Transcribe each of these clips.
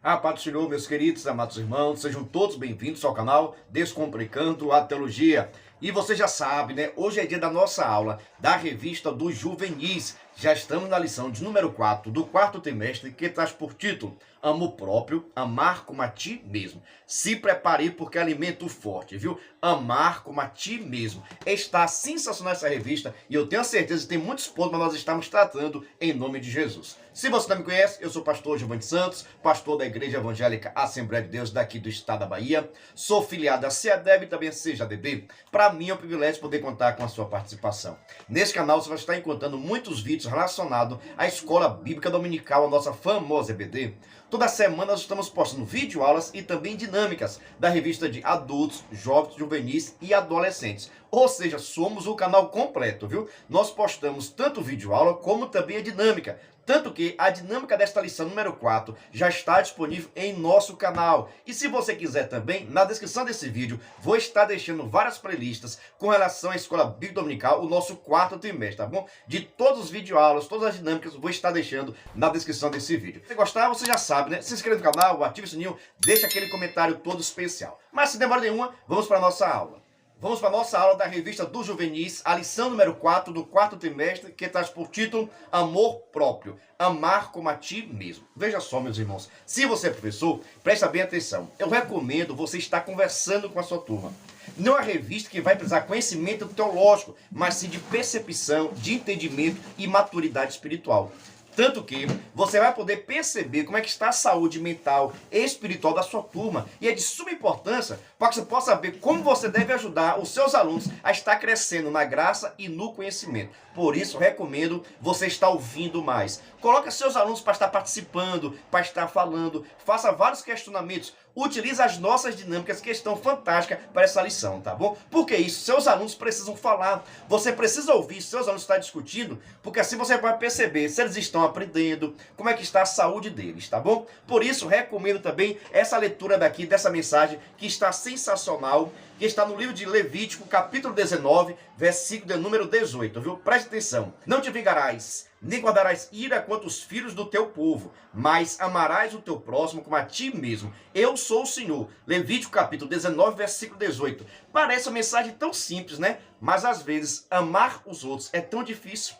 A paz do Senhor, meus queridos, amados irmãos, sejam todos bem-vindos ao canal Descomplicando a Teologia. E você já sabe, né? Hoje é dia da nossa aula da revista dos juvenis. Já estamos na lição de número 4 do quarto trimestre, que traz por título Amor Próprio, Amar como a Ti Mesmo. Se prepare porque é alimento forte, viu? Amar como a Ti Mesmo. Está sensacional essa revista e eu tenho certeza que tem muitos pontos para nós estamos tratando em nome de Jesus. Se você não me conhece, eu sou o pastor Giovanni Santos, pastor da Igreja Evangélica Assembleia de Deus daqui do estado da Bahia. Sou filiado a CEADEB e também a CEJADB. Para mim é um privilégio poder contar com a sua participação. Nesse canal você vai estar encontrando muitos vídeos relacionados à Escola Bíblica Dominical, a nossa famosa EBD. Toda semana nós estamos postando videoaulas e também dinâmicas da revista de adultos, jovens, juvenis e adolescentes. Ou seja, somos o canal completo, viu? Nós postamos tanto videoaula como também a dinâmica. Tanto que a dinâmica desta lição número 4 já está disponível em nosso canal. E se você quiser também, na descrição desse vídeo, vou estar deixando várias playlists com relação à Escola Bíblica Dominical, o nosso quarto trimestre, tá bom? De todos os videoaulas, todas as dinâmicas, vou estar deixando na descrição desse vídeo. Se gostar, você já sabe, né? Se inscreva no canal, ative o sininho, deixa aquele comentário todo especial. Mas sem demora nenhuma, vamos para a nossa aula. Vamos para a nossa aula da revista dos juvenis, a lição número 4 do quarto trimestre, que traz por título Amor Próprio, Amar como a Ti Mesmo. Veja só, meus irmãos, se você é professor, presta bem atenção. Eu recomendo você estar conversando com a sua turma. Não é uma revista que vai precisar conhecimento teológico, mas sim de percepção, de entendimento e maturidade espiritual. Tanto que você vai poder perceber como é que está a saúde mental e espiritual da sua turma. E é de suma importância para que você possa saber como você deve ajudar os seus alunos a estar crescendo na graça e no conhecimento. Por isso, recomendo você estar ouvindo mais. Coloque seus alunos para estar participando, para estar falando. Faça vários questionamentos. Utilize as nossas dinâmicas que estão fantásticas para essa lição, tá bom? Porque isso, seus alunos precisam falar. Você precisa ouvir seus alunos estar discutindo, porque assim você vai perceber se eles estão aprendendo, como é que está a saúde deles, tá bom? Por isso, recomendo também essa leitura daqui, dessa mensagem, que está sensacional, que está no livro de Levítico, capítulo 19, versículo de número 18, viu? Preste atenção. Não te vingarás, nem guardarás ira contra os filhos do teu povo, mas amarás o teu próximo como a ti mesmo. Eu sou o Senhor. Levítico, capítulo 19, versículo 18. Parece uma mensagem tão simples, né? Mas às vezes, amar os outros é tão difícil.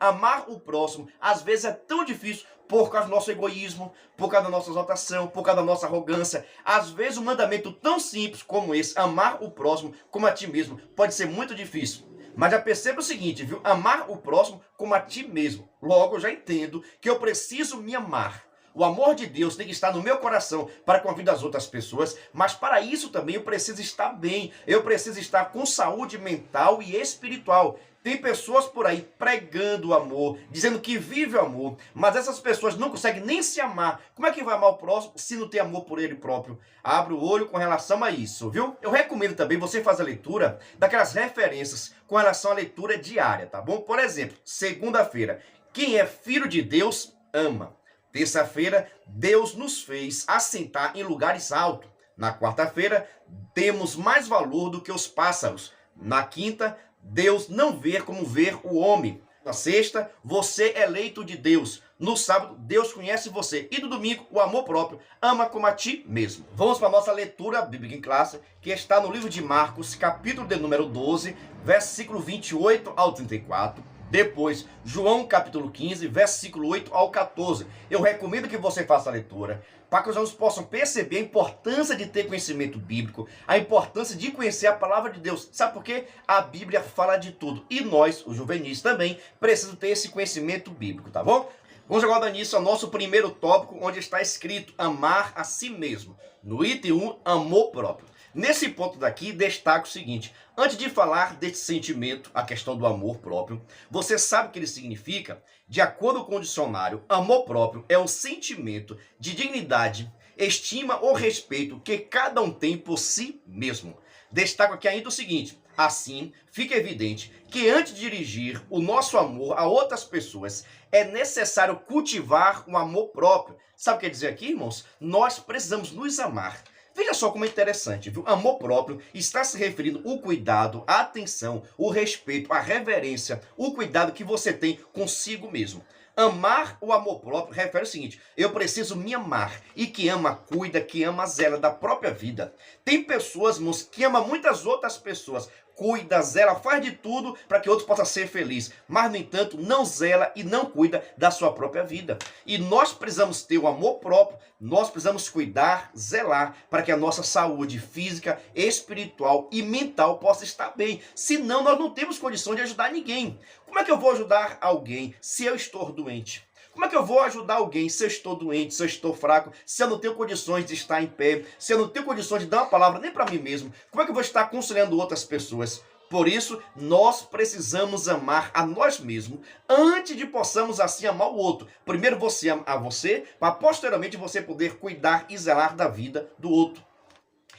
Amar o próximo, às vezes é tão difícil por causa do nosso egoísmo, por causa da nossa exaltação, por causa da nossa arrogância. Às vezes um mandamento tão simples como esse, amar o próximo como a ti mesmo, pode ser muito difícil. Mas já perceba o seguinte, viu? Amar o próximo como a ti mesmo. Logo eu já entendo que eu preciso me amar. O amor de Deus tem que estar no meu coração para com a vida das outras pessoas, mas para isso também eu preciso estar bem. Eu preciso estar com saúde mental e espiritual. Tem pessoas por aí pregando o amor, dizendo que vive o amor, mas essas pessoas não conseguem nem se amar. Como é que vai amar o próximo se não tem amor por ele próprio? Abre o olho com relação a isso, viu? Eu recomendo também você fazer a leitura daquelas referências com relação à leitura diária, tá bom? Por exemplo, segunda-feira, quem é filho de Deus ama. Terça-feira, Deus nos fez assentar em lugares altos. Na quarta-feira, temos mais valor do que os pássaros. Na quinta, Deus não vê como vê o homem. Na sexta, você é eleito de Deus. No sábado, Deus conhece você. E no domingo, o amor próprio, ama como a ti mesmo. Vamos para a nossa leitura bíblica em classe, que está no livro de Marcos, capítulo de número 12, versículo 28 ao 34. Depois, João capítulo 15, versículo 8 ao 14. Eu recomendo que você faça a leitura, para que os alunos possam perceber a importância de ter conhecimento bíblico, a importância de conhecer a palavra de Deus. Sabe por quê? A Bíblia fala de tudo. E nós, os juvenis, também precisamos ter esse conhecimento bíblico, tá bom? Vamos agora nisso ao nosso primeiro tópico, onde está escrito amar a si mesmo. No item 1, amor próprio. Nesse ponto daqui, destaco o seguinte. Antes de falar desse sentimento, a questão do amor próprio, você sabe o que ele significa? De acordo com o dicionário, amor próprio é um sentimento de dignidade, estima ou respeito que cada um tem por si mesmo. Destaco aqui ainda o seguinte. Assim, fica evidente que antes de dirigir o nosso amor a outras pessoas, é necessário cultivar um amor próprio. Sabe o que quer dizer aqui, irmãos? Nós precisamos nos amar. Veja só como é interessante, viu? Amor próprio está se referindo ao cuidado, a atenção, o respeito, a reverência, o cuidado que você tem consigo mesmo. Amar o amor próprio refere ao seguinte: eu preciso me amar. E que ama, cuida, que ama, zela da própria vida. Tem pessoas, irmãos, que amam muitas outras pessoas. Cuida, zela, faz de tudo para que outros possam ser felizes. Mas, no entanto, não zela e não cuida da sua própria vida. E nós precisamos ter o amor próprio, nós precisamos cuidar, zelar, para que a nossa saúde física, espiritual e mental possa estar bem. Senão, nós não temos condição de ajudar ninguém. Como é que eu vou ajudar alguém se eu estou doente? Como é que eu vou ajudar alguém se eu estou doente, se eu estou fraco, se eu não tenho condições de estar em pé, se eu não tenho condições de dar uma palavra nem para mim mesmo? Como é que eu vou estar aconselhando outras pessoas? Por isso, nós precisamos amar a nós mesmos antes de possamos assim amar o outro. Primeiro você ama a você, para posteriormente você poder cuidar e zelar da vida do outro.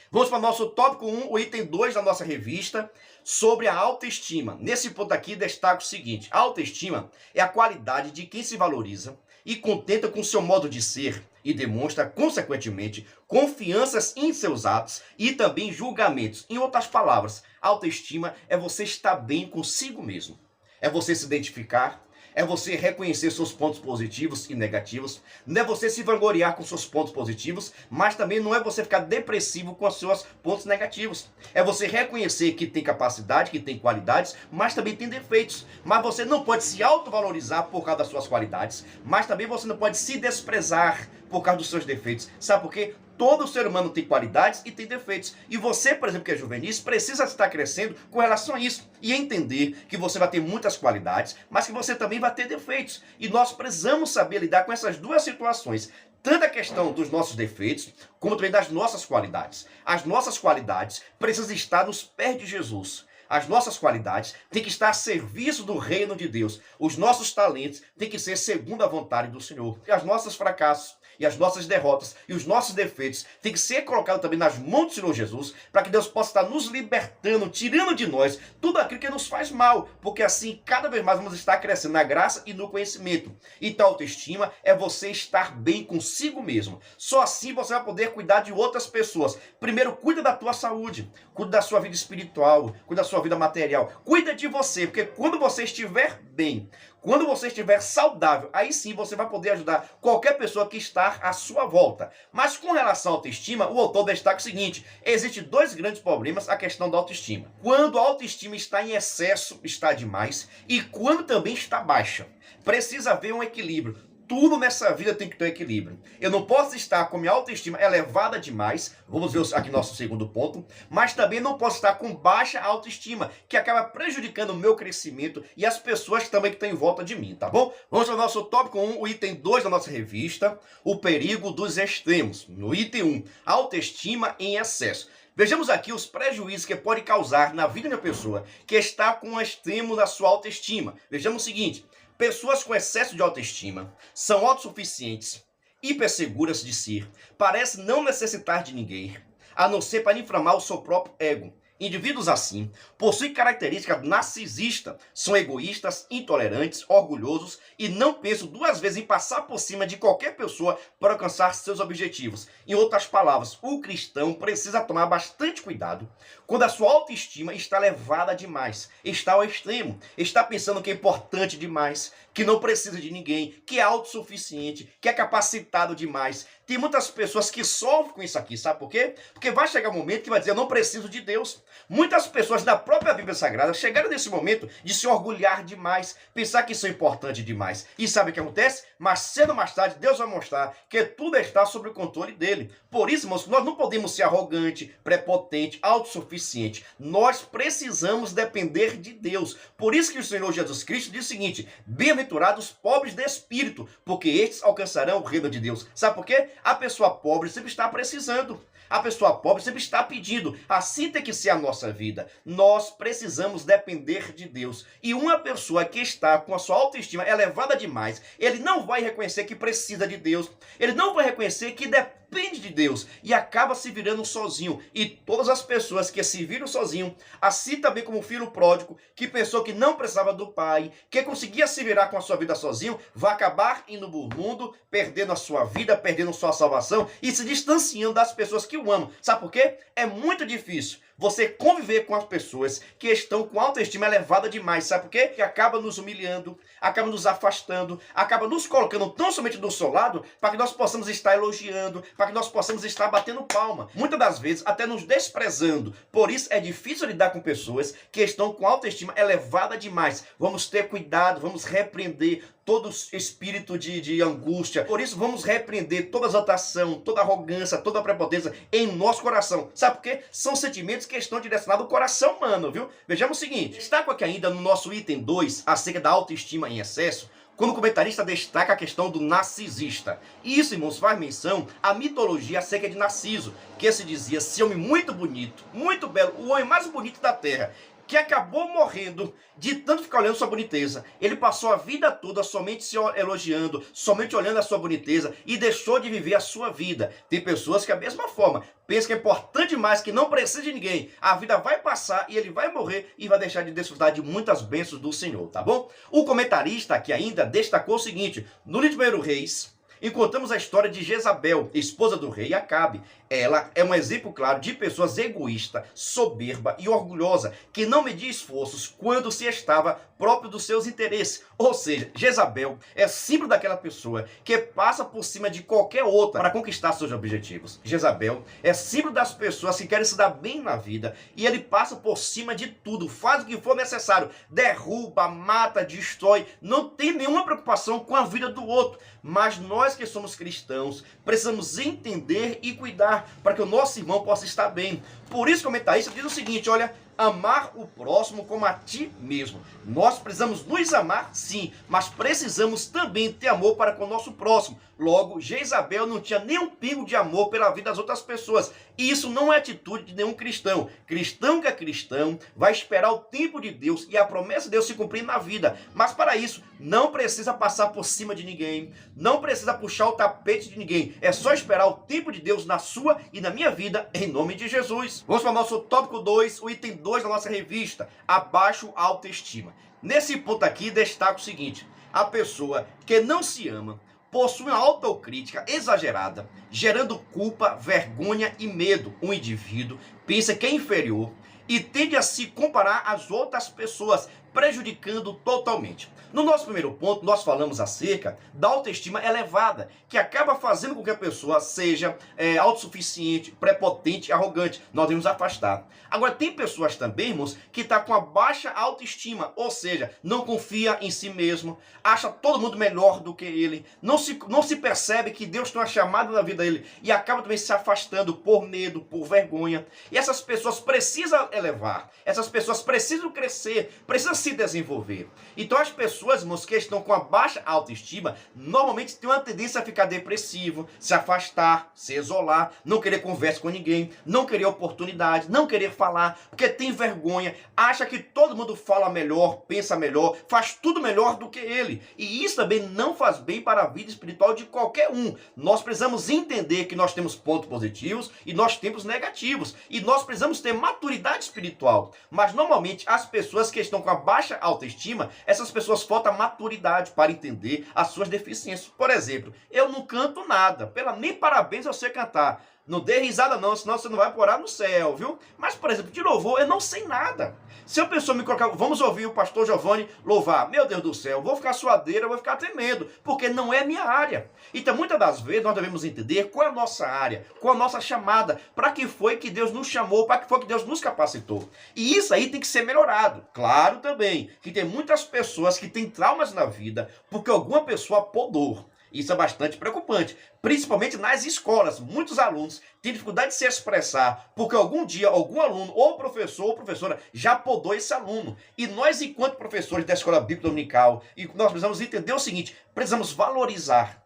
Vamos para o nosso tópico 1, o item 2 da nossa revista, sobre a autoestima. Nesse ponto aqui, destaco o seguinte: a autoestima é a qualidade de quem se valoriza e contenta com seu modo de ser e demonstra, consequentemente, confianças em seus atos e também julgamentos. Em outras palavras, autoestima é você estar bem consigo mesmo. É você se identificar, é você reconhecer seus pontos positivos e negativos. Não é você se vangloriar com seus pontos positivos, mas também não é você ficar depressivo com os seus pontos negativos. É você reconhecer que tem capacidade, que tem qualidades, mas também tem defeitos. Mas você não pode se autovalorizar por causa das suas qualidades, mas também você não pode se desprezar por causa dos seus defeitos. Sabe por quê? Todo ser humano tem qualidades e tem defeitos. E você, por exemplo, que é juvenis, precisa estar crescendo com relação a isso. E entender que você vai ter muitas qualidades, mas que você também vai ter defeitos. E nós precisamos saber lidar com essas duas situações. Tanto a questão dos nossos defeitos, como também das nossas qualidades. As nossas qualidades precisam estar nos pés de Jesus. As nossas qualidades têm que estar a serviço do reino de Deus. Os nossos talentos têm que ser segundo a vontade do Senhor. E os nossos fracassos e as nossas derrotas e os nossos defeitos têm que ser colocados também nas mãos do Senhor Jesus, para que Deus possa estar nos libertando, tirando de nós tudo aquilo que nos faz mal, porque assim cada vez mais vamos estar crescendo na graça e no conhecimento. Então a autoestima é você estar bem consigo mesmo. Só assim você vai poder cuidar de outras pessoas. Primeiro, cuida da tua saúde, cuida da sua vida espiritual, cuida da sua vida material, cuida de você, porque quando você estiver bem, quando você estiver saudável, aí sim você vai poder ajudar qualquer pessoa que está à sua volta. Mas com relação à autoestima, o autor destaca o seguinte: existem dois grandes problemas a questão da autoestima. Quando a autoestima está em excesso, está demais, e quando também está baixa. Precisa haver um equilíbrio. Tudo nessa vida tem que ter equilíbrio. Eu não posso estar com minha autoestima elevada demais, vamos ver aqui nosso segundo ponto, mas também não posso estar com baixa autoestima, que acaba prejudicando o meu crescimento e as pessoas também que estão em volta de mim, tá bom? Vamos ao nosso tópico 1, o item 2 da nossa revista, o perigo dos extremos. No item 1, autoestima em excesso. Vejamos aqui os prejuízos que pode causar na vida de uma pessoa que está com um extremo da sua autoestima. Vejamos o seguinte: pessoas com excesso de autoestima são autossuficientes, hiperseguras de si, parecem não necessitar de ninguém, a não ser para inflamar o seu próprio ego. Indivíduos assim possuem características narcisistas, são egoístas, intolerantes, orgulhosos e não pensam duas vezes em passar por cima de qualquer pessoa para alcançar seus objetivos. Em outras palavras, o cristão precisa tomar bastante cuidado quando a sua autoestima está elevada demais, está ao extremo, está pensando que é importante demais, que não precisa de ninguém, que é autossuficiente, que é capacitado demais. Tem muitas pessoas que sofrem com isso aqui, sabe por quê? Porque vai chegar um momento que vai dizer: eu não preciso de Deus. Muitas pessoas da própria Bíblia Sagrada chegaram nesse momento de se orgulhar demais, pensar que são importantes demais. E sabe o que acontece? Mas cedo ou mais tarde, Deus vai mostrar que tudo está sob o controle dele. Por isso, irmãos, nós não podemos ser arrogante, prepotente, autossuficiente. Nós precisamos depender de Deus. Por isso que o Senhor Jesus Cristo diz o seguinte: bem-aventurados os pobres de espírito, porque estes alcançarão o reino de Deus. Sabe por quê? A pessoa pobre sempre está precisando. A pessoa pobre sempre está pedindo. Assim tem que ser a nossa vida. Nós precisamos depender de Deus. E uma pessoa que está com a sua autoestima elevada demais, ele não vai reconhecer que precisa de Deus. Ele não vai reconhecer que depende de Deus. E acaba se virando sozinho. E todas as pessoas que se viram sozinho, assim também como o filho pródigo, que pensou que não precisava do pai, que conseguia se virar com a sua vida sozinho, vai acabar indo no mundo, perdendo a sua vida, perdendo sua salvação e se distanciando das pessoas que o amam. Sabe por quê? É muito difícil você conviver com as pessoas que estão com autoestima elevada demais. Sabe por quê? Que acaba nos humilhando, acaba nos afastando, acaba nos colocando tão somente do seu lado para que nós possamos estar elogiando, para que nós possamos estar batendo palma. Muitas das vezes até nos desprezando. Por isso é difícil lidar com pessoas que estão com autoestima elevada demais. Vamos ter cuidado, vamos repreender todo espírito de angústia. Por isso, vamos repreender toda exaltação, toda arrogância, toda prepotência em nosso coração. Sabe por quê? São sentimentos que estão direcionados ao coração humano, viu? Vejamos o seguinte, destaco aqui ainda no nosso item 2, acerca da autoestima em excesso, quando o comentarista destaca a questão do narcisista. E isso, irmãos, faz menção à mitologia acerca de Narciso, que se dizia esse homem muito bonito, muito belo, o homem mais bonito da terra, que acabou morrendo de tanto ficar olhando sua boniteza. Ele passou a vida toda somente se elogiando, somente olhando a sua boniteza e deixou de viver a sua vida. Tem pessoas que, da mesma forma, pensam que é importante demais, que não precisa de ninguém. A vida vai passar e ele vai morrer e vai deixar de desfrutar de muitas bênçãos do Senhor, tá bom? O comentarista aqui ainda destacou o seguinte, no livro de 1 Reis, encontramos a história de Jezabel, esposa do rei Acabe. Ela é um exemplo claro de pessoas egoísta, soberba e orgulhosa, que não media esforços quando se estava próprio dos seus interesses. Ou seja, Jezabel é símbolo daquela pessoa que passa por cima de qualquer outra para conquistar seus objetivos. Jezabel é símbolo das pessoas que querem se dar bem na vida e ele passa por cima de tudo, faz o que for necessário, derruba, mata, destrói, não tem nenhuma preocupação com a vida do outro. Mas nós que somos cristãos precisamos entender e cuidar para que o nosso irmão possa estar bem. Por isso, o comentarista diz o seguinte, olha, amar o próximo como a ti mesmo. Nós precisamos nos amar, sim, mas precisamos também ter amor para com o nosso próximo. Logo, Jezabel não tinha nem um pingo de amor pela vida das outras pessoas. E isso não é atitude de nenhum cristão. Cristão que é cristão vai esperar o tempo de Deus e a promessa de Deus se cumprir na vida. Mas para isso, não precisa passar por cima de ninguém, não precisa puxar o tapete de ninguém. É só esperar o tempo de Deus na sua e na minha vida, em nome de Jesus. Vamos para o nosso tópico 2, o item 2 da nossa revista, abaixo a autoestima. Nesse ponto aqui, destaco o seguinte, a pessoa que não se ama, possui uma autocrítica exagerada, gerando culpa, vergonha e medo. Um indivíduo pensa que é inferior e tende a se comparar às outras pessoas, prejudicando totalmente. No nosso primeiro ponto, nós falamos acerca da autoestima elevada, que acaba fazendo com que a pessoa seja autossuficiente, prepotente, arrogante. Nós devemos afastar. Agora, tem pessoas também, irmãos, que estão com a baixa autoestima, ou seja, não confia em si mesmo, acha todo mundo melhor do que ele, não se percebe que Deus tem uma chamada na vida dele e acaba também se afastando por medo, por vergonha. E essas pessoas precisam elevar, essas pessoas precisam crescer, precisam se desenvolver. Então, as pessoas, irmãos, que estão com a baixa autoestima, normalmente têm uma tendência a ficar depressivo, se afastar, se isolar, não querer conversa com ninguém, não querer oportunidade, não querer falar, porque tem vergonha, acha que todo mundo fala melhor, pensa melhor, faz tudo melhor do que ele. E isso também não faz bem para a vida espiritual de qualquer um. Nós precisamos entender que nós temos pontos positivos e nós temos negativos. E nós precisamos ter maturidade espiritual. Mas normalmente as pessoas que estão com a baixa autoestima, essas pessoas faltam maturidade para entender as suas deficiências. Por exemplo, eu não canto nada, nem parabéns eu sei cantar. Não dê risada não, senão você não vai morar no céu, viu? Mas, por exemplo, de louvor, eu não sei nada. Se a pessoa me colocar, vamos ouvir o pastor Giovanni louvar, meu Deus do céu, vou ficar suadeira, vou ficar tremendo, porque não é minha área. Então, muitas das vezes, nós devemos entender qual é a nossa área, qual é a nossa chamada, para que foi que Deus nos chamou, para que foi que Deus nos capacitou. E isso aí tem que ser melhorado. Claro também que tem muitas pessoas que têm traumas na vida, porque alguma pessoa podou. Isso é bastante preocupante, principalmente nas escolas. Muitos alunos têm dificuldade de se expressar, porque algum dia algum aluno, ou professor ou professora, já podou esse aluno. E nós, enquanto professores da Escola Bíblica Dominical, nós precisamos entender o seguinte, precisamos valorizar,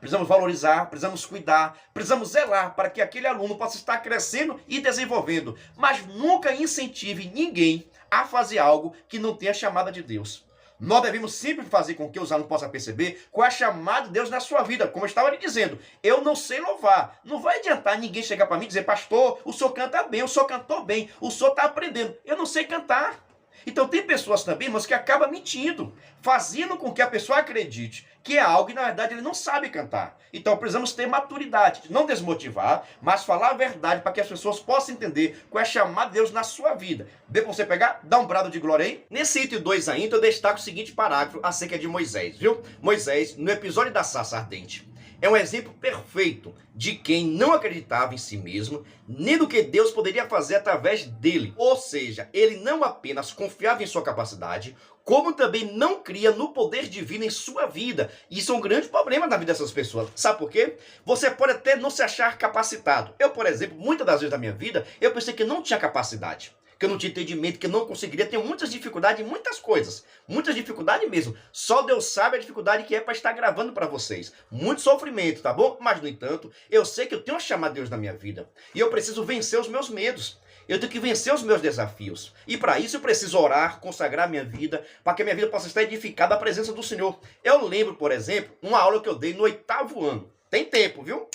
precisamos cuidar, precisamos zelar para que aquele aluno possa estar crescendo e desenvolvendo. Mas nunca incentive ninguém a fazer algo que não tenha chamada de Deus. Nós devemos sempre fazer com que os alunos possam perceber qual é a chamada de Deus na sua vida. Como eu estava lhe dizendo, eu não sei louvar. Não vai adiantar ninguém chegar para mim e dizer, pastor, o senhor canta bem, o senhor cantou bem, o senhor está aprendendo. Eu não sei cantar. Então tem pessoas também, mas que acabam mentindo, fazendo com que a pessoa acredite que é algo que na verdade ele não sabe cantar. Então precisamos ter maturidade, não desmotivar, mas falar a verdade para que as pessoas possam entender qual é a chamada de Deus na sua vida. Dê para você pegar? Dá um brado de glória aí. Nesse item 2 ainda eu destaco o seguinte parágrafo acerca de Moisés, viu? Moisés, no episódio da sarça ardente, é um exemplo perfeito de quem não acreditava em si mesmo, nem do que Deus poderia fazer através dele. Ou seja, ele não apenas confiava em sua capacidade, como também não cria no poder divino em sua vida. Isso é um grande problema na vida dessas pessoas. Sabe por quê? Você pode até não se achar capacitado. Eu, por exemplo, muitas das vezes da minha vida, eu pensei que eu não tinha capacidade, que eu não tinha entendimento, que eu não conseguiria. Tenho muitas dificuldades em muitas coisas. Muitas dificuldades mesmo. Só Deus sabe a dificuldade que é para estar gravando para vocês. Muito sofrimento, tá bom? Mas, no entanto, eu sei que eu tenho uma chamada de Deus na minha vida. E eu preciso vencer os meus medos. Eu tenho que vencer os meus desafios. E para isso eu preciso orar, consagrar minha vida, para que a minha vida possa estar edificada à presença do Senhor. Eu lembro, por exemplo, uma aula que eu dei no 8º ano. Tem tempo, viu?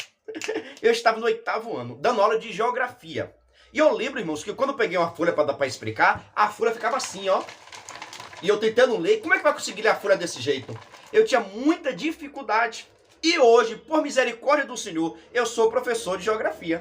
Eu estava no 8º ano, dando aula de geografia. E eu lembro, irmãos, que quando eu peguei uma folha para dar para explicar, a folha ficava assim, ó. E eu tentando ler, como é que vai conseguir ler a folha desse jeito? Eu tinha muita dificuldade. E hoje, por misericórdia do Senhor, eu sou professor de geografia.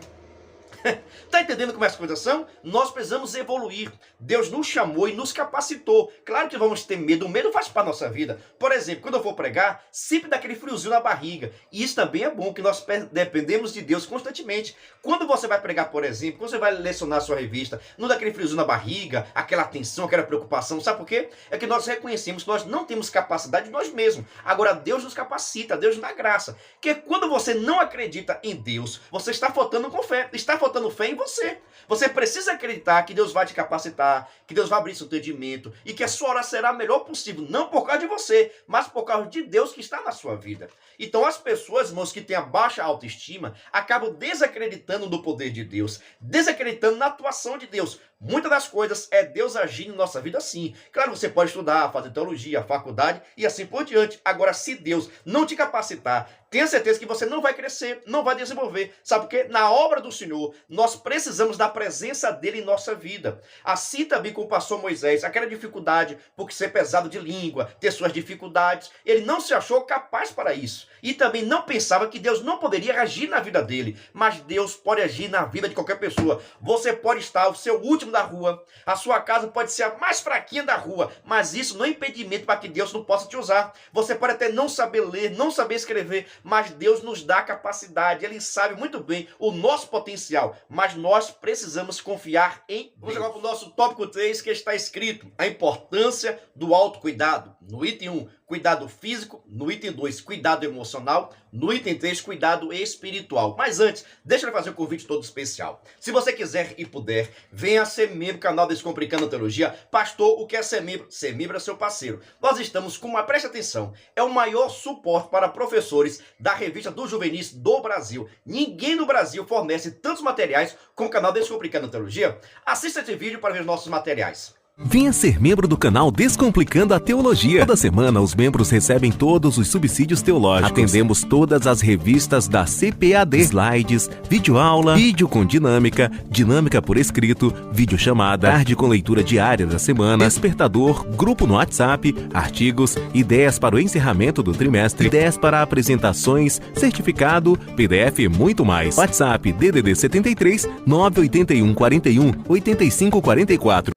Tá entendendo como as coisas são? Nós precisamos evoluir. Deus nos chamou e nos capacitou. Claro que vamos ter medo. O medo faz parte da nossa vida. Por exemplo, quando eu for pregar, sempre dá aquele friozinho na barriga. E isso também é bom, que nós dependemos de Deus constantemente. Quando você vai pregar, por exemplo, quando você vai lecionar a sua revista, não dá aquele friozinho na barriga, aquela tensão, aquela preocupação. Sabe por quê? É que nós reconhecemos que nós não temos capacidade de nós mesmos. Agora Deus nos capacita, Deus nos dá graça. Que quando você não acredita em Deus, você está faltando com fé. Está faltando fé em você. Você precisa acreditar que Deus vai te capacitar, que Deus vai abrir seu entendimento e que a sua hora será a melhor possível, não por causa de você, mas por causa de Deus que está na sua vida. Então as pessoas, irmãos, que têm a baixa autoestima, acabam desacreditando no poder de Deus, desacreditando na atuação de Deus. Muitas das coisas é Deus agindo em nossa vida sim. Claro, você pode estudar, fazer teologia, faculdade e assim por diante. Agora, se Deus não te capacitar, tenha certeza que você não vai crescer, não vai desenvolver. Sabe por quê? Na obra do Senhor, nós precisamos da presença dele em nossa vida. Assim também com o pastor Moisés, aquela dificuldade por ser pesado de língua, ter suas dificuldades, ele não se achou capaz para isso. E também não pensava que Deus não poderia agir na vida dele. Mas Deus pode agir na vida de qualquer pessoa. Você pode estar o seu último da rua, a sua casa pode ser a mais fraquinha da rua, mas isso não é impedimento para que Deus não possa te usar. Você pode até não saber ler, não saber escrever, mas Deus nos dá capacidade, ele sabe muito bem o nosso potencial, mas nós precisamos confiar em Deus. Vamos agora para o nosso tópico 3, que está escrito: a importância do autocuidado. No item 1, cuidado físico. No item 2, cuidado emocional. No item 3, cuidado espiritual. Mas antes, deixa eu fazer um convite todo especial. Se você quiser e puder, venha ser membro do canal Descomplicando a Teologia. Pastor, o que é ser membro? Ser membro é seu parceiro. Nós estamos com preste atenção, é o maior suporte para professores da revista dos juvenis do Brasil. Ninguém no Brasil fornece tantos materiais como o canal Descomplicando a Teologia. Assista esse vídeo para ver os nossos materiais. Venha ser membro do canal Descomplicando a Teologia. Toda semana os membros recebem todos os subsídios teológicos. Atendemos todas as revistas da CPAD, slides, videoaula, vídeo com dinâmica, dinâmica por escrito, videochamada, tarde com leitura diária da semana, despertador, grupo no WhatsApp, artigos, ideias para o encerramento do trimestre, ideias para apresentações, certificado, PDF e muito mais. WhatsApp DDD 73 981 41 85 44.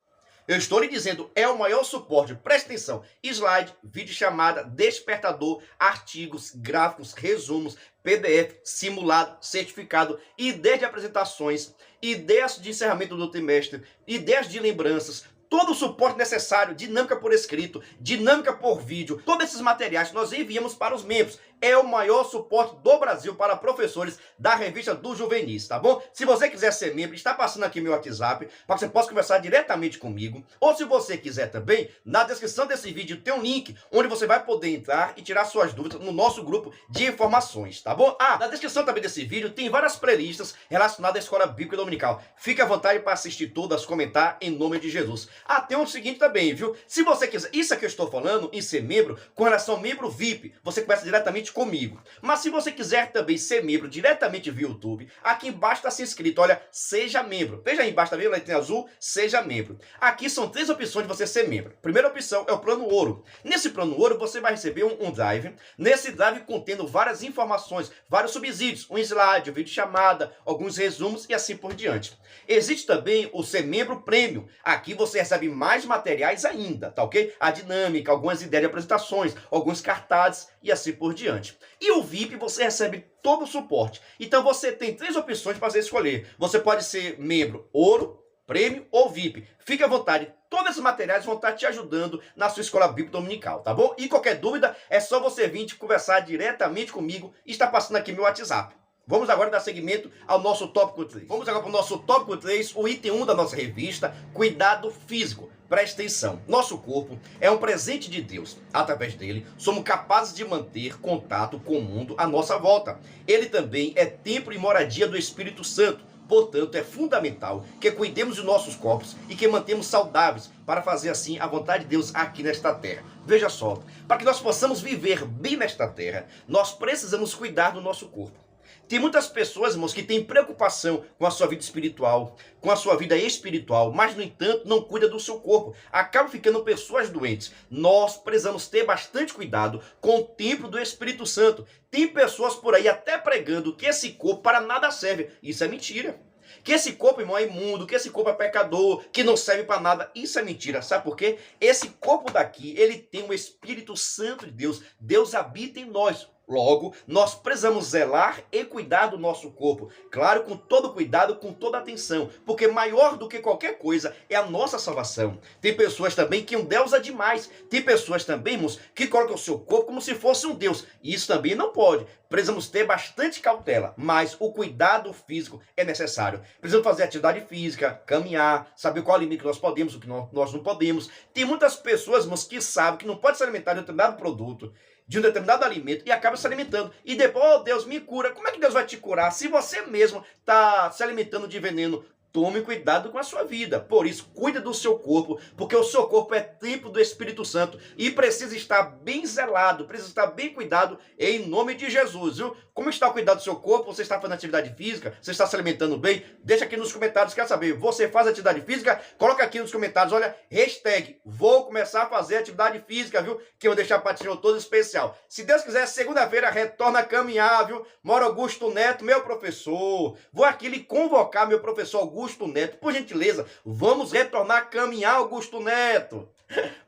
Eu estou lhe dizendo, é o maior suporte. Preste atenção. Slide, videochamada, despertador, artigos, gráficos, resumos, PDF, simulado, certificado, ideias de apresentações, ideias de encerramento do trimestre, ideias de lembranças, todo o suporte necessário, dinâmica por escrito, dinâmica por vídeo, todos esses materiais nós enviamos para os membros. É o maior suporte do Brasil para professores da revista dos juvenis, tá bom? Se você quiser ser membro, está passando aqui meu WhatsApp, para que você possa conversar diretamente comigo. Ou se você quiser também, na descrição desse vídeo tem um link, onde você vai poder entrar e tirar suas dúvidas no nosso grupo de informações, tá bom? Ah, na descrição também desse vídeo tem várias playlists relacionadas à Escola Bíblica Dominical. Fique à vontade para assistir todas, comentar em nome de Jesus. Ah, tem um seguinte também, viu? Se você quiser, isso aqui eu estou falando em ser membro, com relação ao membro VIP, você conversa diretamente diretamente comigo. Mas se você quiser também ser membro diretamente via YouTube, aqui embaixo está assim escrito, olha, seja membro. Veja aí embaixo, tá vendo a letrinha azul? Seja membro. Aqui são 3 opções de você ser membro. Primeira opção é o plano ouro. Nesse plano ouro você vai receber um drive. Nesse drive contendo várias informações, vários subsídios, um slide, um vídeo chamada, alguns resumos e assim por diante. Existe também o ser membro premium. Aqui você recebe mais materiais ainda, tá ok? A dinâmica, algumas ideias de apresentações, alguns cartazes e assim por diante. E o VIP você recebe todo o suporte. Então você tem 3 opções para você escolher. Você pode ser membro ouro, prêmio ou VIP. Fique à vontade. Todos esses materiais vão estar te ajudando na sua escola bíblica dominical, tá bom? E qualquer dúvida, é só você vir conversar diretamente comigo. Está passando aqui meu WhatsApp. Vamos agora dar seguimento ao nosso tópico 3. Vamos agora para o nosso tópico 3, o item 1 da nossa revista, cuidado físico. Presta atenção, nosso corpo é um presente de Deus. Através dele, somos capazes de manter contato com o mundo à nossa volta. Ele também é templo e moradia do Espírito Santo. Portanto, é fundamental que cuidemos de nossos corpos e que mantemos saudáveis para fazer assim a vontade de Deus aqui nesta terra. Veja só, para que nós possamos viver bem nesta terra, nós precisamos cuidar do nosso corpo. Tem muitas pessoas, irmãos, que têm preocupação com a sua vida espiritual, com a sua vida espiritual, mas, no entanto, não cuida do seu corpo. Acabam ficando pessoas doentes. Nós precisamos ter bastante cuidado com o templo do Espírito Santo. Tem pessoas por aí até pregando que esse corpo para nada serve. Isso é mentira. Que esse corpo, irmão, é imundo, que esse corpo é pecador, que não serve para nada. Isso é mentira. Sabe por quê? Esse corpo daqui, ele tem o Espírito Santo de Deus. Deus habita em nós. Logo, nós precisamos zelar e cuidar do nosso corpo. Claro, com todo cuidado, com toda atenção. Porque maior do que qualquer coisa é a nossa salvação. Tem pessoas também que endeusam demais. Tem pessoas também, irmãos, que colocam o seu corpo como se fosse um Deus. E isso também não pode. Precisamos ter bastante cautela. Mas o cuidado físico é necessário. Precisamos fazer atividade física, caminhar, saber qual é o limite que nós podemos, o que nós não podemos. Tem muitas pessoas, irmãos, que sabem que não pode se alimentar de um determinado produto, de um determinado alimento, e acaba se alimentando. E depois, oh Deus, me cura. Como é que Deus vai te curar se você mesmo está se alimentando de veneno? Tome cuidado com a sua vida. Por isso, cuide do seu corpo, porque o seu corpo é templo do Espírito Santo e precisa estar bem zelado, precisa estar bem cuidado em nome de Jesus, viu? Como está o cuidado do seu corpo? Você está fazendo atividade física? Você está se alimentando bem? Deixa aqui nos comentários, quer saber? Você faz atividade física? Coloca aqui nos comentários, olha, hashtag, vou começar a fazer atividade física, viu? Que eu vou deixar para ti todo especial. Se Deus quiser, segunda-feira retorna a caminhar, viu? Mauro Augusto Neto, meu professor. Vou aqui lhe convocar, meu professor Augusto Neto. Por gentileza, vamos retornar a caminhar, Augusto Neto.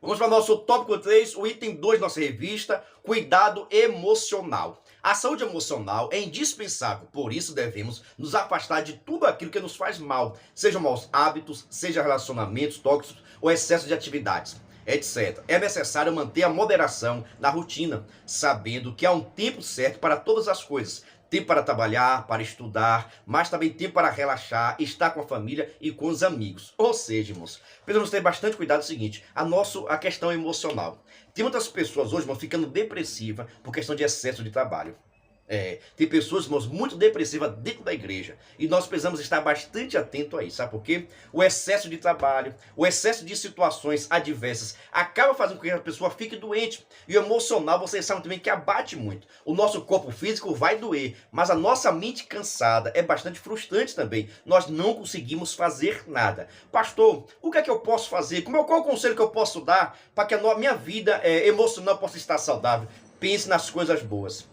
Vamos para o nosso tópico 3, o item 2 da nossa revista, cuidado emocional. A saúde emocional é indispensável, por isso devemos nos afastar de tudo aquilo que nos faz mal, sejam maus hábitos, sejam relacionamentos tóxicos ou excesso de atividades, etc. É necessário manter a moderação na rotina, sabendo que há um tempo certo para todas as coisas. Tempo para trabalhar, para estudar, mas também tempo para relaxar, estar com a família e com os amigos. Ou seja, irmãos, precisamos ter bastante cuidado. É o seguinte, a questão emocional. Tem muitas pessoas hoje, irmãos, ficando depressivas por questão de excesso de trabalho. Tem pessoas, irmãos, muito depressivas dentro da igreja. E nós precisamos estar bastante atentos a isso. Sabe por quê? O excesso de trabalho, o excesso de situações adversas acaba fazendo com que a pessoa fique doente. E o emocional, vocês sabem também que abate muito. O nosso corpo físico vai doer, mas a nossa mente cansada é bastante frustrante também. Nós não conseguimos fazer nada. Pastor, o que é que eu posso fazer? Qual é o conselho que eu posso dar para que a minha vida emocional possa estar saudável? Pense nas coisas boas.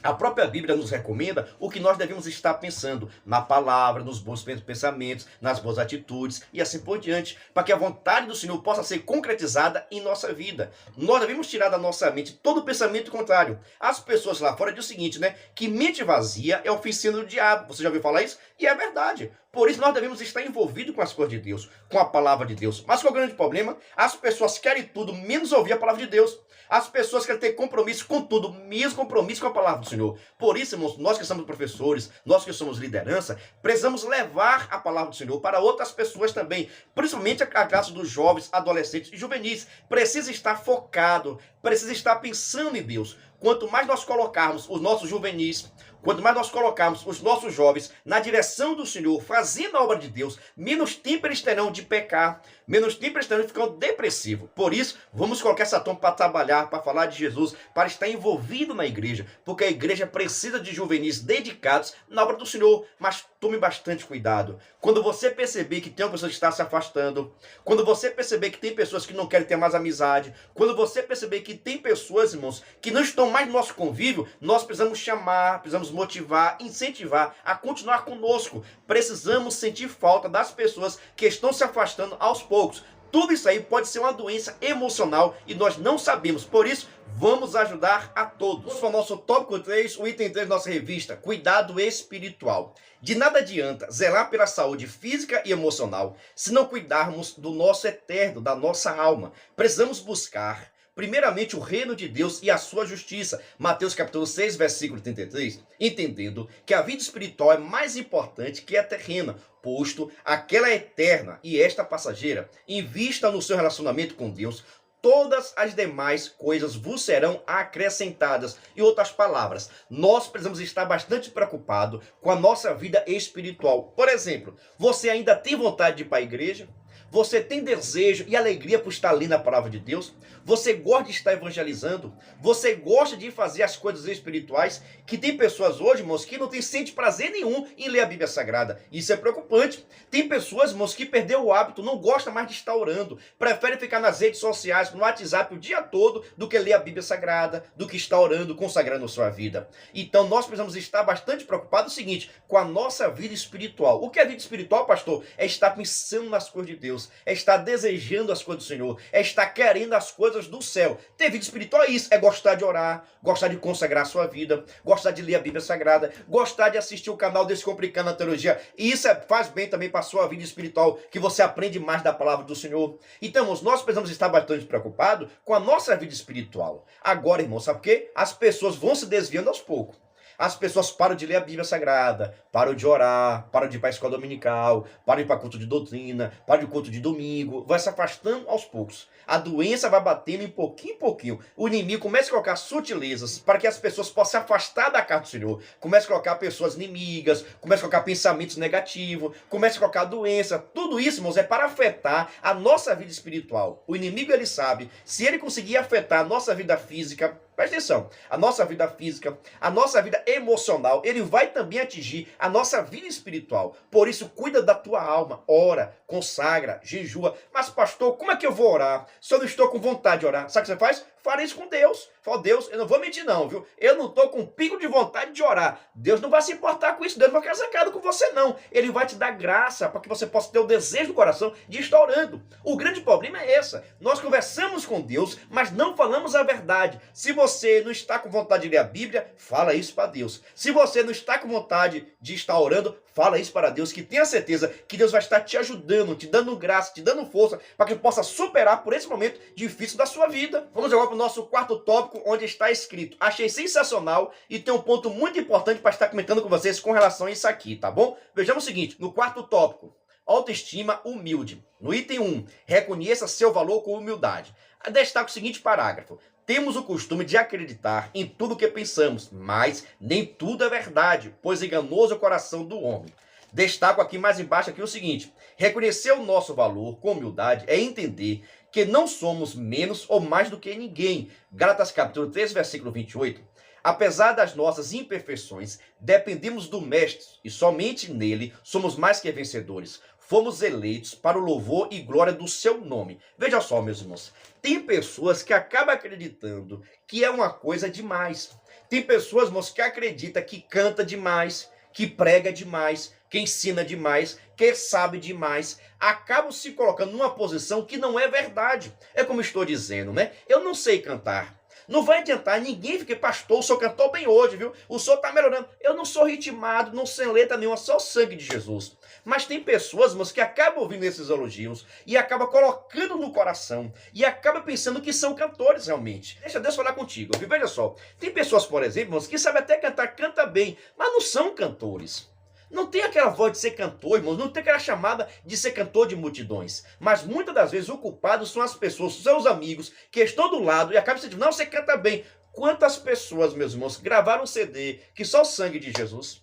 A própria Bíblia nos recomenda o que nós devemos estar pensando na palavra, nos bons pensamentos, nas boas atitudes e assim por diante, para que a vontade do Senhor possa ser concretizada em nossa vida. Nós devemos tirar da nossa mente todo pensamento contrário. As pessoas lá fora dizem o seguinte, né? Que mente vazia é oficina do diabo. Você já ouviu falar isso? E é verdade. Por isso nós devemos estar envolvidos com as coisas de Deus, com a palavra de Deus. Mas qual é o grande problema? As pessoas querem tudo, menos ouvir a palavra de Deus. As pessoas querem ter compromisso com tudo, menos compromisso com a palavra do Senhor. Por isso, irmãos, nós que somos professores, nós que somos liderança, precisamos levar a palavra do Senhor para outras pessoas também. Principalmente a classe dos jovens, adolescentes e juvenis. Precisa estar focado, precisa estar pensando em Deus. quanto mais nós colocarmos os nossos juvenis, quanto mais nós colocarmos os nossos jovens na direção do Senhor, fazendo a obra de Deus, menos tempo eles terão de pecar, menos tempo eles terão de ficar depressivo. Por isso, vamos colocar essa turma para trabalhar, para falar de Jesus, para estar envolvido na igreja, porque a igreja precisa de juvenis dedicados na obra do Senhor. Mas tome bastante cuidado. Quando você perceber que tem uma pessoa que está se afastando, quando você perceber que tem pessoas que não querem ter mais amizade, quando você perceber que tem pessoas, irmãos, que não estão mais no nosso convívio, nós precisamos chamar, precisamos motivar, incentivar a continuar conosco. Precisamos sentir falta das pessoas que estão se afastando aos poucos. Tudo isso aí pode ser uma doença emocional e nós não sabemos. Por isso, vamos ajudar a todos. Vamos para o nosso tópico 3, o item 3 da nossa revista, cuidado espiritual. De nada adianta zelar pela saúde física e emocional se não cuidarmos do nosso eterno, da nossa alma. Precisamos buscar primeiramente o reino de Deus e a sua justiça. Mateus capítulo 6, versículo 33. Entendendo que a vida espiritual é mais importante que a terrena, posto aquela é eterna e esta passageira. Invista no seu relacionamento com Deus. Todas as demais coisas vos serão acrescentadas. Em outras palavras, nós precisamos estar bastante preocupados com a nossa vida espiritual. Por exemplo, você ainda tem vontade de ir para a igreja? Você tem desejo e alegria por estar ali na palavra de Deus? Você gosta de estar evangelizando? Você gosta de fazer as coisas espirituais? Que tem pessoas hoje, irmãos, que não sente prazer nenhum em ler a Bíblia Sagrada. Isso é preocupante. Tem pessoas, irmãos, que perderam o hábito, não gostam mais de estar orando. Preferem ficar nas redes sociais, no WhatsApp o dia todo, do que ler a Bíblia Sagrada, do que estar orando, consagrando a sua vida. Então nós precisamos estar bastante preocupados o seguinte, com a nossa vida espiritual. O que é vida espiritual, pastor? É estar pensando nas coisas de Deus, é estar desejando as coisas do Senhor, é estar querendo as coisas do céu. Ter vida espiritual é isso, é gostar de orar, gostar de consagrar a sua vida, gostar de ler a Bíblia Sagrada, gostar de assistir o canal Descomplicando a Teologia. E isso faz bem também para a sua vida espiritual, que você aprende mais da palavra do Senhor. Então, irmãos, nós precisamos estar bastante preocupados com a nossa vida espiritual. Agora, irmãos, sabe por quê? As pessoas vão se desviando aos poucos. As pessoas param de ler a Bíblia Sagrada, param de orar, param de ir para a escola dominical, param de ir para culto de doutrina, param de culto de domingo, vai se afastando aos poucos. A doença vai batendo em pouquinho. O inimigo começa a colocar sutilezas para que as pessoas possam se afastar da casa do Senhor. Começa a colocar pessoas inimigas, começa a colocar pensamentos negativos, começa a colocar doença. Tudo isso, irmãos, é para afetar a nossa vida espiritual. O inimigo, ele sabe, se ele conseguir afetar a nossa vida física, presta atenção, a nossa vida física, a nossa vida emocional, ele vai também atingir a nossa vida espiritual. Por isso, cuida da tua alma, ora, consagra, jejua. Mas pastor, como é que eu vou orar se eu não estou com vontade de orar? Sabe o que você faz? Fala isso com Deus. Fala, Deus, eu não vou mentir não, viu? Eu não estou com um pico de vontade de orar. Deus não vai se importar com isso. Deus não vai ficar zangado com você não. Ele vai te dar graça para que você possa ter o desejo do coração de estar orando. O grande problema é esse. Nós conversamos com Deus, mas não falamos a verdade. Se você não está com vontade de ler a Bíblia, fala isso para Deus. Se você não está com vontade de estar orando, fala isso para Deus, que tenha certeza que Deus vai estar te ajudando, te dando graça, te dando força, para que possa superar por esse momento difícil da sua vida. Vamos agora para o nosso quarto tópico, onde está escrito: achei sensacional e tem um ponto muito importante para estar comentando com vocês com relação a isso aqui, tá bom? Vejamos o seguinte, no quarto tópico, autoestima humilde. No item 1, reconheça seu valor com humildade. Destaca o seguinte parágrafo: temos o costume de acreditar em tudo o que pensamos, mas nem tudo é verdade, pois enganoso é o coração do homem. Destaco aqui mais embaixo aqui o seguinte: reconhecer o nosso valor com humildade é entender que não somos menos ou mais do que ninguém. Gálatas capítulo 3, versículo 28. Apesar das nossas imperfeições, dependemos do Mestre e somente nele somos mais que vencedores. Fomos eleitos para o louvor e glória do seu nome. Veja só, meus irmãos, tem pessoas que acabam acreditando que é uma coisa demais. Tem pessoas, irmãos, que acreditam que canta demais, que prega demais, que ensina demais, que sabe demais, acabam se colocando numa posição que não é verdade. É como estou dizendo, né? Eu não sei cantar. Não vai adiantar ninguém ficar, pastor, o senhor cantou bem hoje, viu? O senhor está melhorando. Eu não sou ritmado, não sei letra nenhuma, só o sangue de Jesus. Mas tem pessoas, irmãos, que acabam ouvindo esses elogios e acabam colocando no coração e acabam pensando que são cantores realmente. Deixa Deus falar contigo, viu? Veja só. Tem pessoas, por exemplo, irmãos, que sabem até cantar, canta bem, mas não são cantores. Não tem aquela voz de ser cantor, irmãos, não tem aquela chamada de ser cantor de multidões. Mas muitas das vezes o culpado são as pessoas, são os amigos que estão do lado e acabam dizendo, não, você canta bem. Quantas pessoas, meus irmãos, gravaram um CD que só o sangue de Jesus?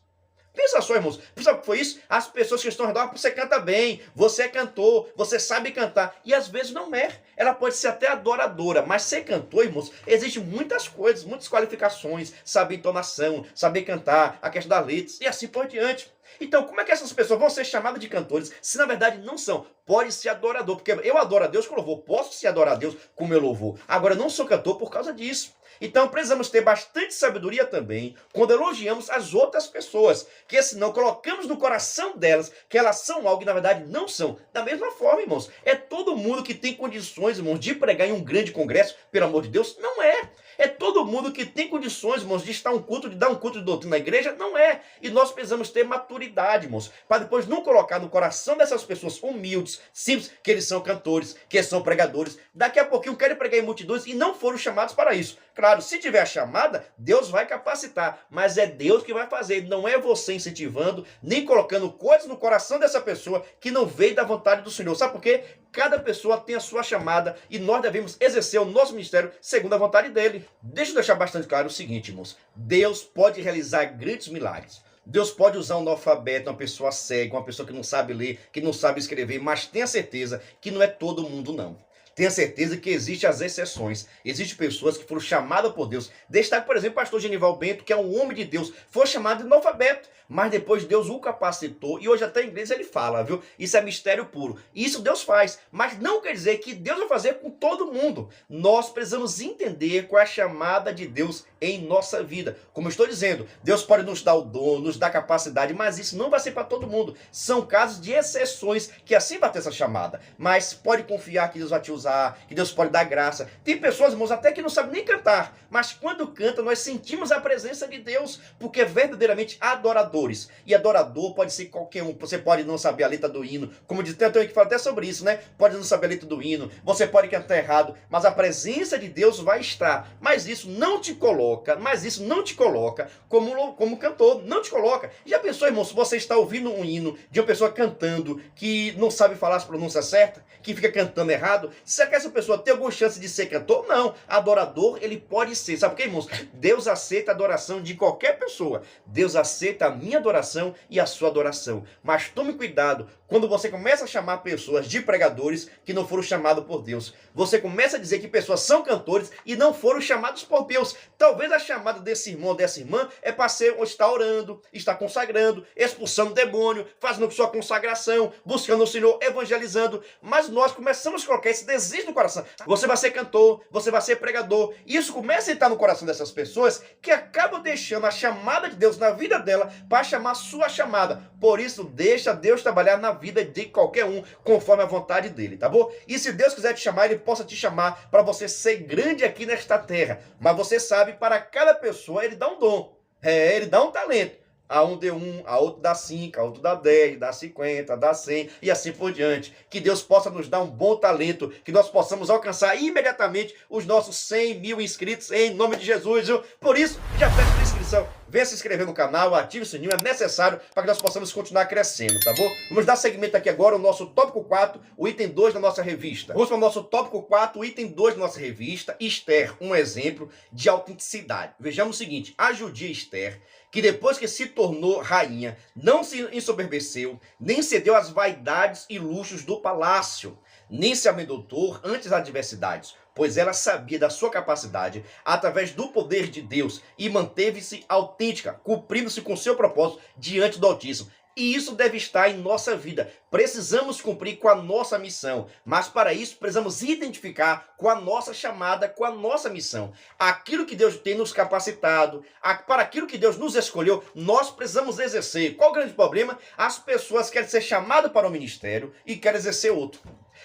Pensa só, irmãos. Sabe o que foi isso? As pessoas que estão ao redor, você canta bem, você é cantor, você sabe cantar. E às vezes não é. Ela pode ser até adoradora, mas ser cantor, irmãos, existe muitas coisas, muitas qualificações. Saber entonação, saber cantar, a questão das letras e assim por diante. Então, como é que essas pessoas vão ser chamadas de cantores se na verdade não são? Pode ser adorador, porque eu adoro a Deus com louvor. Posso ser adorar a Deus com meu louvor. Agora, eu não sou cantor por causa disso. Então precisamos ter bastante sabedoria também quando elogiamos as outras pessoas, que senão colocamos no coração delas que elas são algo que na verdade não são. Da mesma forma, irmãos, é todo mundo que tem condições, irmãos, de pregar em um grande congresso, pelo amor de Deus? Não é. É todo mundo que tem condições, irmãos, de estar um culto, de dar um culto de doutrina na igreja? Não é. E nós precisamos ter maturidade, irmãos, para depois não colocar no coração dessas pessoas humildes, simples, que eles são cantores, que eles são pregadores. Daqui a pouquinho querem pregar em multidões e não foram chamados para isso. Claro, se tiver a chamada, Deus vai capacitar, mas é Deus que vai fazer, não é você incentivando, nem colocando coisas no coração dessa pessoa que não veio da vontade do Senhor. Sabe por quê? Cada pessoa tem a sua chamada e nós devemos exercer o nosso ministério segundo a vontade dele. Deixa eu deixar bastante claro o seguinte, irmãos. Deus pode realizar grandes milagres. Deus pode usar um analfabeto, uma pessoa cega, uma pessoa que não sabe ler, que não sabe escrever, mas tenha certeza que não é todo mundo, não. Tenha certeza que existem as exceções. Existem pessoas que foram chamadas por Deus. Destaque, por exemplo, o pastor Genival Bento, que é um homem de Deus, foi chamado de analfabeto, mas depois Deus o capacitou, e hoje até em inglês ele fala, viu? Isso é mistério puro. Isso Deus faz, mas não quer dizer que Deus vai fazer com todo mundo. Nós precisamos entender qual é a chamada de Deus em nossa vida. Como eu estou dizendo, Deus pode nos dar o dom, nos dar capacidade, mas isso não vai ser para todo mundo. São casos de exceções que assim vai ter essa chamada. Mas pode confiar que Deus vai te usar, que Deus pode dar graça. Tem pessoas, irmãos, até que não sabem nem cantar, mas quando canta, nós sentimos a presença de Deus, porque é verdadeiramente adoradores. E adorador pode ser qualquer um. Você pode não saber a letra do hino, como diz, tem alguém que fala até sobre isso, né? Pode não saber a letra do hino, você pode cantar errado, mas a presença de Deus vai estar. Mas isso não te coloca como cantor, não te coloca. Já pensou, irmão, se você está ouvindo um hino de uma pessoa cantando que não sabe falar as pronúncias certas, que fica cantando errado, será que essa pessoa tem alguma chance de ser cantor? Não. Adorador, ele pode ser. Sabe por quê, irmãos? Deus aceita a adoração de qualquer pessoa. Deus aceita a minha adoração e a sua adoração. Mas tome cuidado quando você começa a chamar pessoas de pregadores que não foram chamados por Deus. Você começa a dizer que pessoas são cantores e não foram chamados por Deus. Talvez a chamada desse irmão ou dessa irmã é para estar orando, estar consagrando, expulsando demônio, fazendo sua consagração, buscando o Senhor, evangelizando. Mas nós começamos a colocar esse desejo no coração. Você vai ser cantor, você vai ser pregador. E isso começa a entrar no coração dessas pessoas que acabam deixando a chamada de Deus na vida dela para chamar a sua chamada. Por isso, deixa Deus trabalhar na vida de qualquer um, conforme a vontade dele, tá bom? E se Deus quiser te chamar, ele possa te chamar para você ser grande aqui nesta terra. Mas você sabe, para cada pessoa, ele dá um dom. Ele dá um talento. A um deu 1, a outro dá 5, a outro dá 10, dá 50, dá 100 e assim por diante. Que Deus possa nos dar um bom talento, que nós possamos alcançar imediatamente os nossos 100 mil inscritos em nome de Jesus. Viu? Por isso, já peço a inscrição. Venha se inscrever no canal, ative o sininho, é necessário para que nós possamos continuar crescendo, tá bom? Vamos dar seguimento aqui agora ao nosso tópico 4, o item 2 da nossa revista. Vamos para o nosso tópico 4, o item 2 da nossa revista, Esther, um exemplo de autenticidade. Vejamos o seguinte, a judia Esther, que depois que se tornou rainha, não se ensoberbeceu, nem cedeu às vaidades e luxos do palácio, nem se amedrontou ante as adversidades, pois ela sabia da sua capacidade através do poder de Deus e manteve-se autêntica, cumprindo-se com seu propósito diante do Altíssimo. E isso deve estar em nossa vida. Precisamos cumprir com a nossa missão, mas para isso precisamos identificar com a nossa chamada, com a nossa missão. Aquilo que Deus tem nos capacitado, para aquilo que Deus nos escolheu, nós precisamos exercer. Qual o grande problema? As pessoas querem ser chamadas para o ministério e querem exercer outro.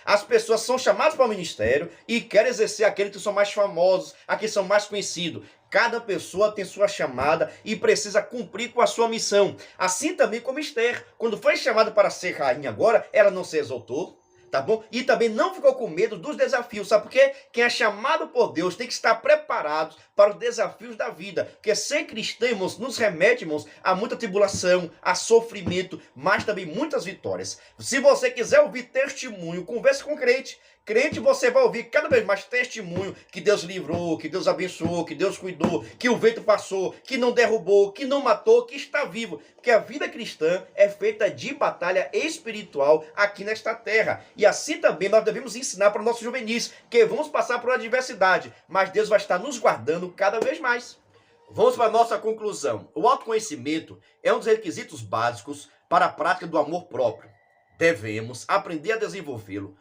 As pessoas são chamadas para o ministério e querem exercer aqueles que são mais famosos, aqueles que são mais conhecidos. Cada pessoa tem sua chamada e precisa cumprir com a sua missão. Assim também como Esther, quando foi chamada para ser rainha agora, ela não se exaltou, tá bom? E também não ficou com medo dos desafios, sabe por quê? Quem é chamado por Deus tem que estar preparado para os desafios da vida, porque ser cristão, irmãos, nos remete, irmãos, a muita tribulação, a sofrimento, mas também muitas vitórias. Se você quiser ouvir testemunho, converse com crente. crente, você vai ouvir cada vez mais testemunho que Deus livrou, que Deus abençoou, que Deus cuidou, que o vento passou, que não derrubou, que não matou, que está vivo. Porque a vida cristã é feita de batalha espiritual aqui nesta terra. E assim também nós devemos ensinar para os nossos juvenis que vamos passar por adversidade, mas Deus vai estar nos guardando cada vez mais. Vamos para a nossa conclusão. O autoconhecimento é um dos requisitos básicos para a prática do amor próprio. Devemos aprender a desenvolvê-lo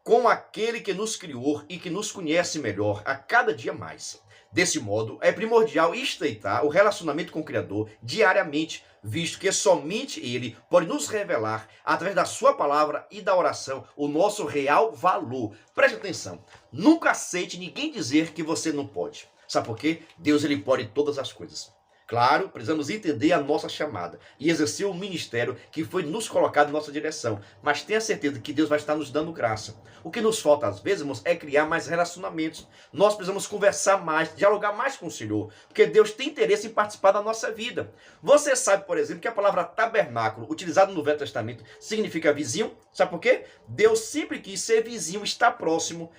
com aquele que nos criou e que nos conhece melhor a cada dia mais. Desse modo, é primordial estreitar o relacionamento com o Criador diariamente, visto que somente Ele pode nos revelar, através da sua palavra e da oração, o nosso real valor. Preste atenção, nunca aceite ninguém dizer que você não pode. Sabe por quê? Deus, ele pode todas as coisas. Claro, precisamos entender a nossa chamada e exercer o ministério que foi nos colocado em nossa direção. Mas tenha certeza que Deus vai estar nos dando graça. O que nos falta às vezes, irmãos, é criar mais relacionamentos. Nós precisamos conversar mais, dialogar mais com o Senhor, porque Deus tem interesse em participar da nossa vida. Você sabe, por exemplo, que a palavra tabernáculo, utilizada no Velho Testamento, significa vizinho? Sabe por quê? Deus sempre quis ser vizinho, está próximo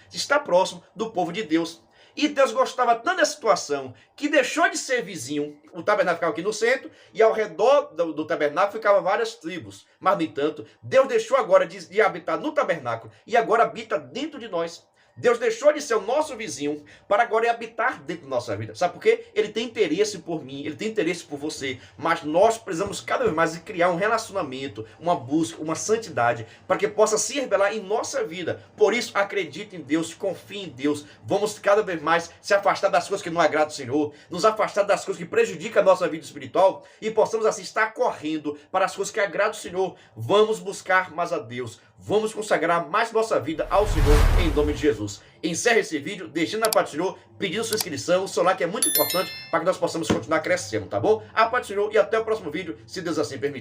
do povo de Deus. E Deus gostava tanto da situação que deixou de ser vizinho. O tabernáculo ficava aqui no centro e ao redor do tabernáculo ficavam várias tribos. Mas, no entanto, Deus deixou agora de habitar no tabernáculo e agora habita dentro de nós. Deus deixou de ser o nosso vizinho para agora habitar dentro da nossa vida. Sabe por quê? Ele tem interesse por mim, ele tem interesse por você. Mas nós precisamos cada vez mais criar um relacionamento, uma busca, uma santidade, para que possa se revelar em nossa vida. Por isso, acredite em Deus, confie em Deus. Vamos cada vez mais se afastar das coisas que não agradam ao Senhor, nos afastar das coisas que prejudicam a nossa vida espiritual e possamos assim estar correndo para as coisas que agradam ao Senhor. Vamos buscar mais a Deus. Vamos consagrar mais nossa vida ao Senhor em nome de Jesus. Encerre esse vídeo deixando a paz do Senhor, pedindo sua inscrição, o seu like é muito importante para que nós possamos continuar crescendo, tá bom? A paz do Senhor e até o próximo vídeo, se Deus assim permitir.